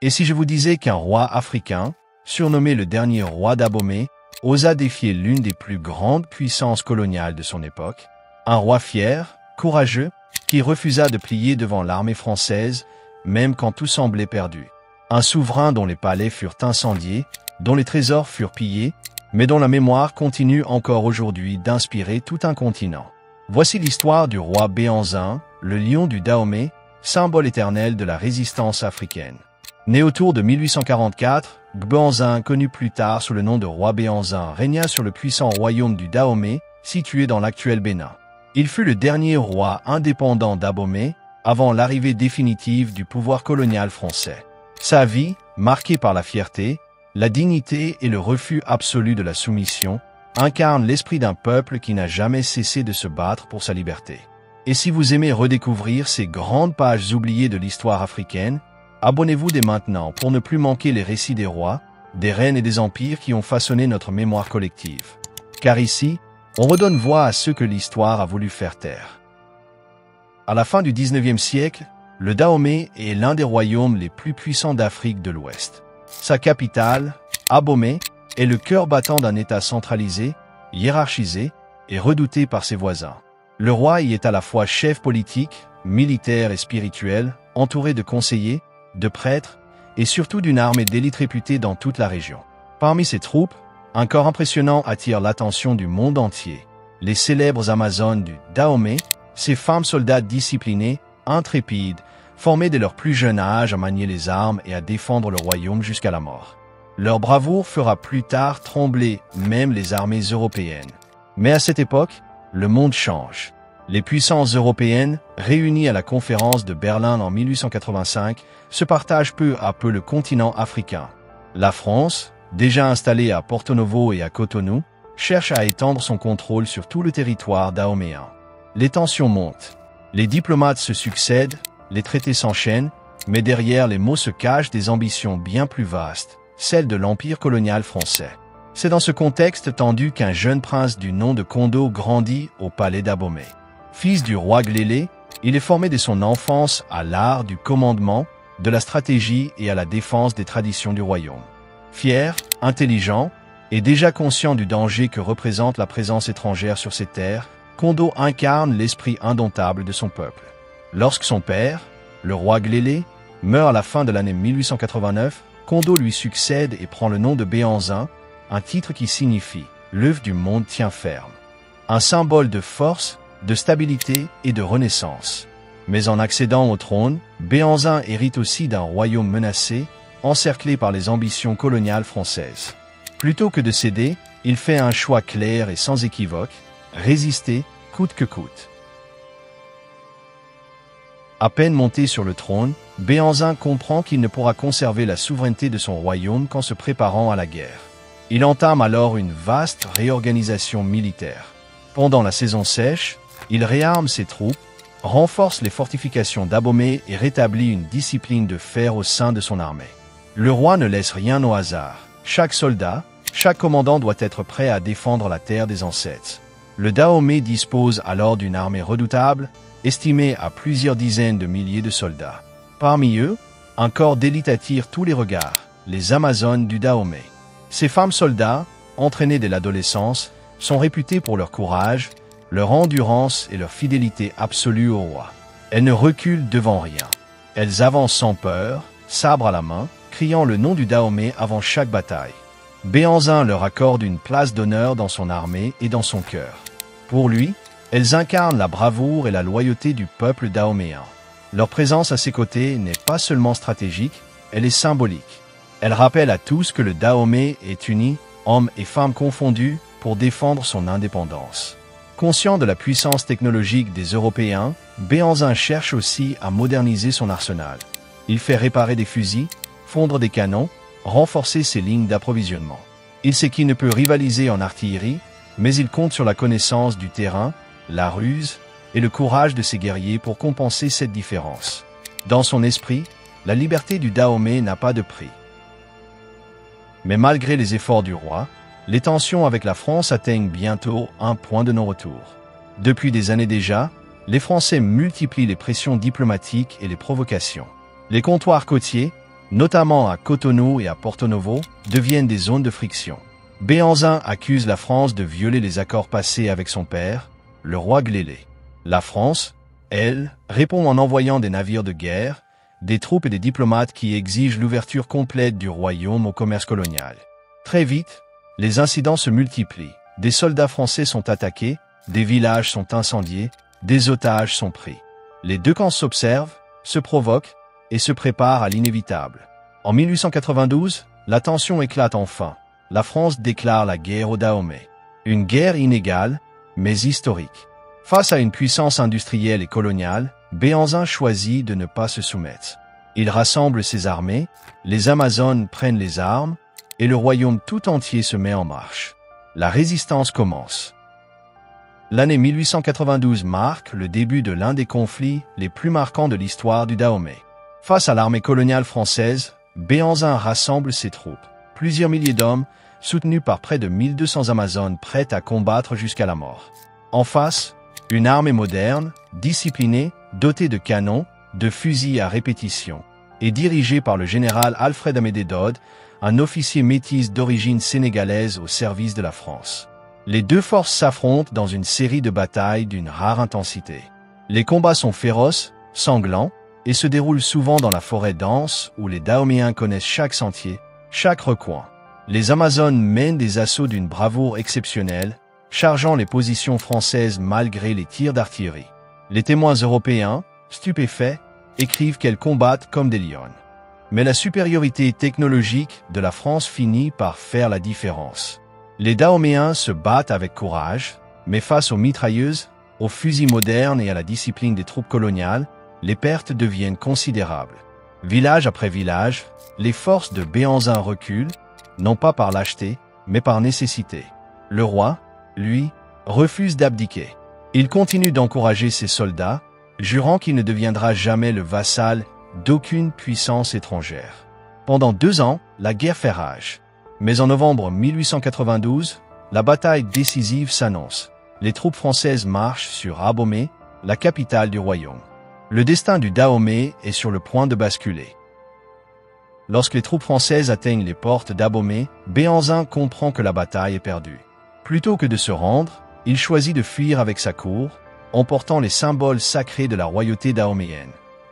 Et si je vous disais qu'un roi africain, surnommé le dernier roi d'Abomey, osa défier l'une des plus grandes puissances coloniales de son époque, un roi fier, courageux, qui refusa de plier devant l'armée française, même quand tout semblait perdu. Un souverain dont les palais furent incendiés, dont les trésors furent pillés, mais dont la mémoire continue encore aujourd'hui d'inspirer tout un continent. Voici l'histoire du roi Béhanzin, le lion du Dahomey, symbole éternel de la résistance africaine. Né autour de 1844, Béhanzin, connu plus tard sous le nom de roi Béhanzin, régna sur le puissant royaume du Dahomey, situé dans l'actuel Bénin. Il fut le dernier roi indépendant d'Abomey, avant l'arrivée définitive du pouvoir colonial français. Sa vie, marquée par la fierté, la dignité et le refus absolu de la soumission, incarne l'esprit d'un peuple qui n'a jamais cessé de se battre pour sa liberté. Et si vous aimez redécouvrir ces grandes pages oubliées de l'histoire africaine, abonnez-vous dès maintenant pour ne plus manquer les récits des rois, des reines et des empires qui ont façonné notre mémoire collective. Car ici, on redonne voix à ceux que l'histoire a voulu faire taire. À la fin du 19e siècle, le Dahomey est l'un des royaumes les plus puissants d'Afrique de l'Ouest. Sa capitale, Abomey, est le cœur battant d'un État centralisé, hiérarchisé et redouté par ses voisins. Le roi y est à la fois chef politique, militaire et spirituel, entouré de conseillers, de prêtres et surtout d'une armée d'élite réputée dans toute la région. Parmi ses troupes, un corps impressionnant attire l'attention du monde entier. Les célèbres Amazones du Dahomey, ces femmes soldats disciplinées, intrépides, formées dès leur plus jeune âge à manier les armes et à défendre le royaume jusqu'à la mort. Leur bravoure fera plus tard trembler même les armées européennes. Mais à cette époque, le monde change. Les puissances européennes, réunies à la conférence de Berlin en 1885, se partagent peu à peu le continent africain. La France, déjà installée à Porto Novo et à Cotonou, cherche à étendre son contrôle sur tout le territoire dahoméen. Les tensions montent. Les diplomates se succèdent, les traités s'enchaînent, mais derrière les mots se cachent des ambitions bien plus vastes, celles de l'empire colonial français. C'est dans ce contexte tendu qu'un jeune prince du nom de Kondo grandit au palais d'Abomey. Fils du roi Glélé, il est formé dès son enfance à l'art du commandement, de la stratégie et à la défense des traditions du royaume. Fier, intelligent et déjà conscient du danger que représente la présence étrangère sur ses terres, Kondo incarne l'esprit indomptable de son peuple. Lorsque son père, le roi Glélé, meurt à la fin de l'année 1889, Kondo lui succède et prend le nom de Béhanzin, un titre qui signifie « l'œuf du monde tient ferme », un symbole de force, de stabilité et de renaissance. Mais en accédant au trône, Béhanzin hérite aussi d'un royaume menacé, encerclé par les ambitions coloniales françaises. Plutôt que de céder, il fait un choix clair et sans équivoque, résister coûte que coûte. À peine monté sur le trône, Béhanzin comprend qu'il ne pourra conserver la souveraineté de son royaume qu'en se préparant à la guerre. Il entame alors une vaste réorganisation militaire. Pendant la saison sèche, il réarme ses troupes, renforce les fortifications d'Abomey et rétablit une discipline de fer au sein de son armée. Le roi ne laisse rien au hasard. Chaque soldat, chaque commandant doit être prêt à défendre la terre des ancêtres. Le Dahomey dispose alors d'une armée redoutable, estimée à plusieurs dizaines de milliers de soldats. Parmi eux, un corps d'élite attire tous les regards, les Amazones du Dahomey. Ces femmes soldats, entraînées dès l'adolescence, sont réputées pour leur courage, leur endurance et leur fidélité absolue au roi. Elles ne reculent devant rien. Elles avancent sans peur, sabre à la main, criant le nom du Dahomey avant chaque bataille. Béhanzin leur accorde une place d'honneur dans son armée et dans son cœur. Pour lui, elles incarnent la bravoure et la loyauté du peuple dahoméen. Leur présence à ses côtés n'est pas seulement stratégique, elle est symbolique. Elle rappelle à tous que le Dahomey est uni, hommes et femmes confondus, pour défendre son indépendance. Conscient de la puissance technologique des Européens, Béhanzin cherche aussi à moderniser son arsenal. Il fait réparer des fusils, fondre des canons, renforcer ses lignes d'approvisionnement. Il sait qu'il ne peut rivaliser en artillerie, mais il compte sur la connaissance du terrain, la ruse et le courage de ses guerriers pour compenser cette différence. Dans son esprit, la liberté du Dahomey n'a pas de prix. Mais malgré les efforts du roi, les tensions avec la France atteignent bientôt un point de non-retour. Depuis des années déjà, les Français multiplient les pressions diplomatiques et les provocations. Les comptoirs côtiers, notamment à Cotonou et à Porto Novo, deviennent des zones de friction. Béhanzin accuse la France de violer les accords passés avec son père, le roi Glélé. La France, elle, répond en envoyant des navires de guerre, des troupes et des diplomates qui exigent l'ouverture complète du royaume au commerce colonial. Très vite, les incidents se multiplient. Des soldats français sont attaqués, des villages sont incendiés, des otages sont pris. Les deux camps s'observent, se provoquent et se préparent à l'inévitable. En 1892, la tension éclate enfin. La France déclare la guerre aux Dahomey. Une guerre inégale, mais historique. Face à une puissance industrielle et coloniale, Béhanzin choisit de ne pas se soumettre. Il rassemble ses armées, les Amazones prennent les armes, et le royaume tout entier se met en marche. La résistance commence. L'année 1892 marque le début de l'un des conflits les plus marquants de l'histoire du Dahomey. Face à l'armée coloniale française, Béhanzin rassemble ses troupes. Plusieurs milliers d'hommes, soutenus par près de 1200 Amazones prêtes à combattre jusqu'à la mort. En face, une armée moderne, disciplinée, dotée de canons, de fusils à répétition, et dirigée par le général Alfred Amédée Dode, un officier métis d'origine sénégalaise au service de la France. Les deux forces s'affrontent dans une série de batailles d'une rare intensité. Les combats sont féroces, sanglants, et se déroulent souvent dans la forêt dense où les Dahoméens connaissent chaque sentier, chaque recoin. Les Amazones mènent des assauts d'une bravoure exceptionnelle, chargeant les positions françaises malgré les tirs d'artillerie. Les témoins européens, stupéfaits, écrivent qu'elles combattent comme des lionnes. Mais la supériorité technologique de la France finit par faire la différence. Les Dahoméens se battent avec courage, mais face aux mitrailleuses, aux fusils modernes et à la discipline des troupes coloniales, les pertes deviennent considérables. Village après village, les forces de Béhanzin reculent, non pas par lâcheté, mais par nécessité. Le roi, lui, refuse d'abdiquer. Il continue d'encourager ses soldats, jurant qu'il ne deviendra jamais le vassal d'aucune puissance étrangère. Pendant 2 ans, la guerre fait rage. Mais en novembre 1892, la bataille décisive s'annonce. Les troupes françaises marchent sur Abomey, la capitale du royaume. Le destin du Dahomey est sur le point de basculer. Lorsque les troupes françaises atteignent les portes d'Abomey, Béhanzin comprend que la bataille est perdue. Plutôt que de se rendre, il choisit de fuir avec sa cour, emportant les symboles sacrés de la royauté dahoméenne.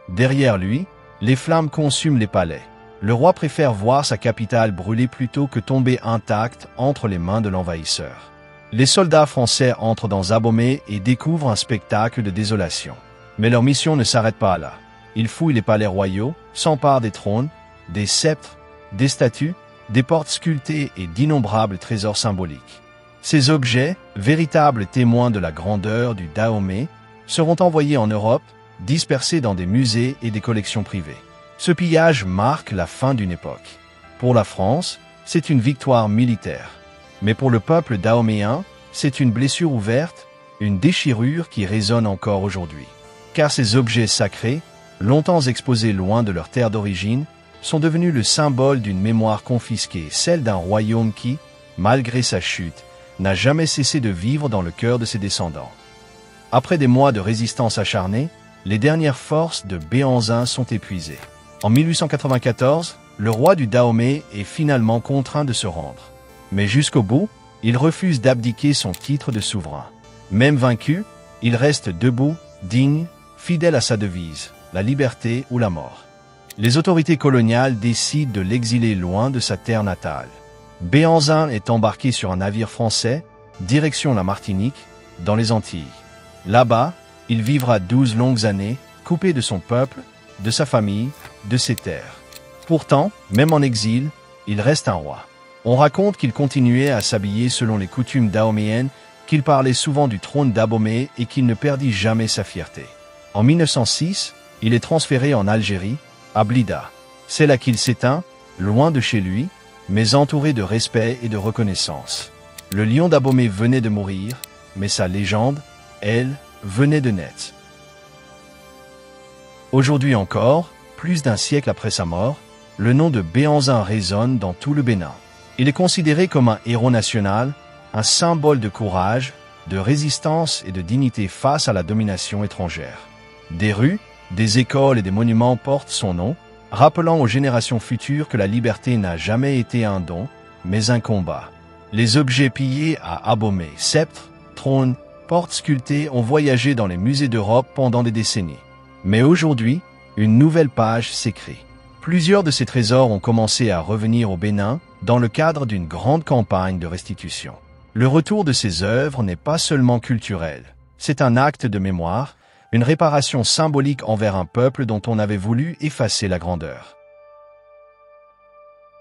Derrière lui, les flammes consument les palais. Le roi préfère voir sa capitale brûler plutôt que tomber intacte entre les mains de l'envahisseur. Les soldats français entrent dans Abomey et découvrent un spectacle de désolation. Mais leur mission ne s'arrête pas là. Ils fouillent les palais royaux, s'emparent des trônes, des sceptres, des statues, des portes sculptées et d'innombrables trésors symboliques. Ces objets, véritables témoins de la grandeur du Dahomey, seront envoyés en Europe, dispersés dans des musées et des collections privées. Ce pillage marque la fin d'une époque. Pour la France, c'est une victoire militaire. Mais pour le peuple dahoméen, c'est une blessure ouverte, une déchirure qui résonne encore aujourd'hui. Car ces objets sacrés, longtemps exposés loin de leur terre d'origine, sont devenus le symbole d'une mémoire confisquée, celle d'un royaume qui, malgré sa chute, n'a jamais cessé de vivre dans le cœur de ses descendants. Après des mois de résistance acharnée, les dernières forces de Béhanzin sont épuisées. En 1894, le roi du Dahomey est finalement contraint de se rendre. Mais jusqu'au bout, il refuse d'abdiquer son titre de souverain. Même vaincu, il reste debout, digne, fidèle à sa devise, la liberté ou la mort. Les autorités coloniales décident de l'exiler loin de sa terre natale. Béhanzin est embarqué sur un navire français, direction la Martinique, dans les Antilles. Là-bas, il vivra 12 longues années, coupé de son peuple, de sa famille, de ses terres. Pourtant, même en exil, il reste un roi. On raconte qu'il continuait à s'habiller selon les coutumes dahoméennes, qu'il parlait souvent du trône d'Abomey et qu'il ne perdit jamais sa fierté. En 1906, il est transféré en Algérie, à Blida. C'est là qu'il s'éteint, loin de chez lui, mais entouré de respect et de reconnaissance. Le lion d'Abomey venait de mourir, mais sa légende, elle, venait de naître. Aujourd'hui encore, plus d'un siècle après sa mort, le nom de Béhanzin résonne dans tout le Bénin. Il est considéré comme un héros national, un symbole de courage, de résistance et de dignité face à la domination étrangère. Des rues, des écoles et des monuments portent son nom, rappelant aux générations futures que la liberté n'a jamais été un don, mais un combat. Les objets pillés à Abomey, sceptres, trônes, portes sculptées ont voyagé dans les musées d'Europe pendant des décennies. Mais aujourd'hui, une nouvelle page s'écrit. Plusieurs de ces trésors ont commencé à revenir au Bénin dans le cadre d'une grande campagne de restitution. Le retour de ces œuvres n'est pas seulement culturel, c'est un acte de mémoire, une réparation symbolique envers un peuple dont on avait voulu effacer la grandeur.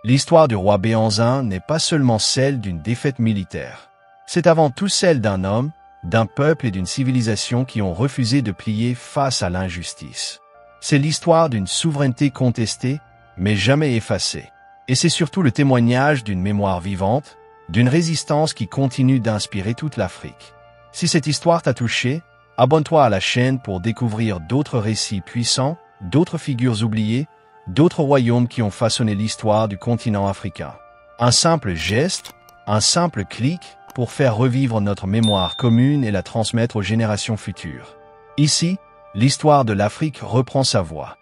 L'histoire du roi Béhanzin n'est pas seulement celle d'une défaite militaire. C'est avant tout celle d'un homme, d'un peuple et d'une civilisation qui ont refusé de plier face à l'injustice. C'est l'histoire d'une souveraineté contestée, mais jamais effacée. Et c'est surtout le témoignage d'une mémoire vivante, d'une résistance qui continue d'inspirer toute l'Afrique. Si cette histoire t'a touché, abonne-toi à la chaîne pour découvrir d'autres récits puissants, d'autres figures oubliées, d'autres royaumes qui ont façonné l'histoire du continent africain. Un simple geste, un simple clic pour faire revivre notre mémoire commune et la transmettre aux générations futures. Ici, l'histoire de l'Afrique reprend sa voix.